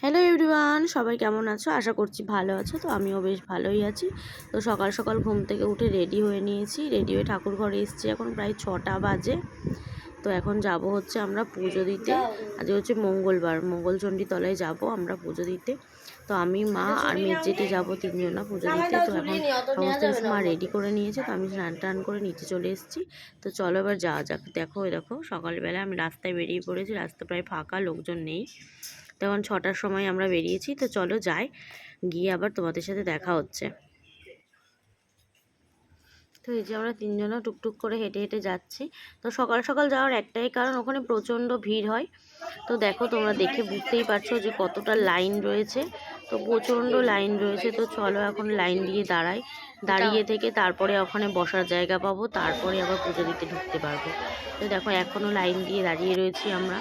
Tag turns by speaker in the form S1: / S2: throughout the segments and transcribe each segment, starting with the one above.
S1: Hello everyone, সবাই কেমন আছো? আশা করছি ভালো আছো। তো আমিও বেশ ভালোই আছি। তো সকাল সকাল ঘুম থেকে উঠে রেডি হয়ে নিয়েছি, রেডি হয়ে ঠাকুর ঘরে এসেছি। এখন প্রায় 6টা বাজে। তো এখন যাব হচ্ছে আমরা পুজো দিতে। আজকে হচ্ছে মঙ্গলবার, মঙ্গলচণ্ডী তলায় যাব আমরা পুজো দিতে। তো আমি, মা আর মেজজেঠি যাব, তিনজনা পুজো দিতে। তো এখন সমস্ত কিছু মা রেডি করে নিয়েছে। তো আমি স্নান টান করে নিচে চলে এসেছি। তো চলো এবার যাওয়া যাক। দেখো সকালবেলা আমি রাস্তায় বেরিয়ে পড়েছি, রাস্তা প্রায় ফাঁকা, লোকজন নেই। তখন 6টার সময় আমরা বেরিয়েছি। তো চলো যাই, গিয়ে আবার তোমাদের সাথে দেখা হচ্ছে। তো এই যে আমরা তিনজনা টুকটুক করে হেঁটে হেঁটে যাচ্ছি। তো সকাল সকাল যাওয়ার একটাই কারণ, ওখানে প্রচণ্ড ভিড় হয়। তো দেখো, তোমরা দেখে বুঝতেই পারছো যে কতটা লাইন রয়েছে। তো প্রচণ্ড লাইন রয়েছে। তো চলো এখন লাইন দিয়ে দাঁড়াই, দাঁড়িয়ে থেকে তারপরে ওখানে বসার জায়গা পাবো, তারপরে আবার পুজো দিতে ঢুকতে পারবো। তো দেখো এখনও লাইন দিয়ে দাঁড়িয়ে রয়েছি আমরা।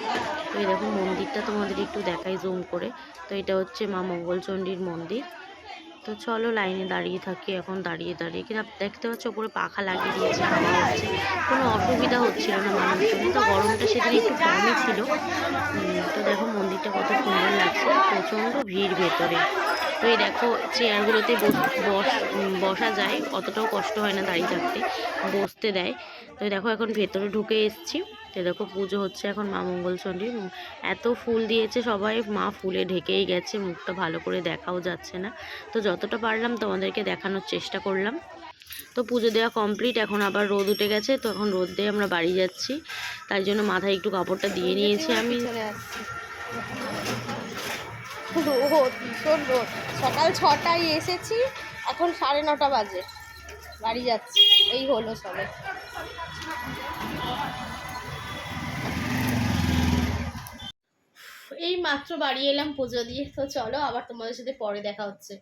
S1: তো এই দেখো মন্দিরটা তোমাদের একটু দেখাই জুম করে। তো এটা হচ্ছে মা মঙ্গলচণ্ডীর মন্দির। তো চলো লাইনে দাঁড়িয়ে থাকি। এখন দাঁড়িয়ে দাঁড়িয়ে কিন্তু দেখতে পাচ্ছ উপরে পাখা লাগিয়ে দিয়েছে, হাওয়া হচ্ছে, কোনো অসুবিধা হচ্ছিল না মানুষজনের। তো গরমটা সেদিন একটু কমই ছিল। তো দেখো মন্দিরটা কত সুন্দর লাগছে, প্রচণ্ড ভিড় ভেতরে। তো এই দেখো চেয়ারগুলোতে বসা যায়, অতটাও কষ্ট হয় না দাঁড়িয়ে থাকতে, বসতে দেয়। তো দেখো এখন ভেতরে ঢুকে এসেছি। তো দেখো পুজো হচ্ছে এখন মা মঙ্গলচণ্ডীর। এত ফুল দিয়েছে সবাই, মা ফুলে ঢেকেই গেছে, মুখটা ভালো করে দেখাও যাচ্ছে না। তো যতটা পারলাম তোমাদেরকে দেখানোর চেষ্টা করলাম। তো পুজো দেওয়া কমপ্লিট, এখন আবার রোদ উঠে গেছে। তো এখন রোদ দিয়ে আমরা বাড়ি যাচ্ছি, তাই জন্য মাথায় একটু কাপড়টা দিয়ে নিয়েছি আমি।
S2: রোদ, ভীষণ রোদ। সকাল 6টায় এসেছি, এখন 9:30 বাজে, বাড়ি যাচ্ছি। এই হলো সবে। এই মাত্র বাড়ি এলাম পুজো দিয়ে। তো চলো আবার তোমাদের সাথে পরে দেখা হচ্ছে।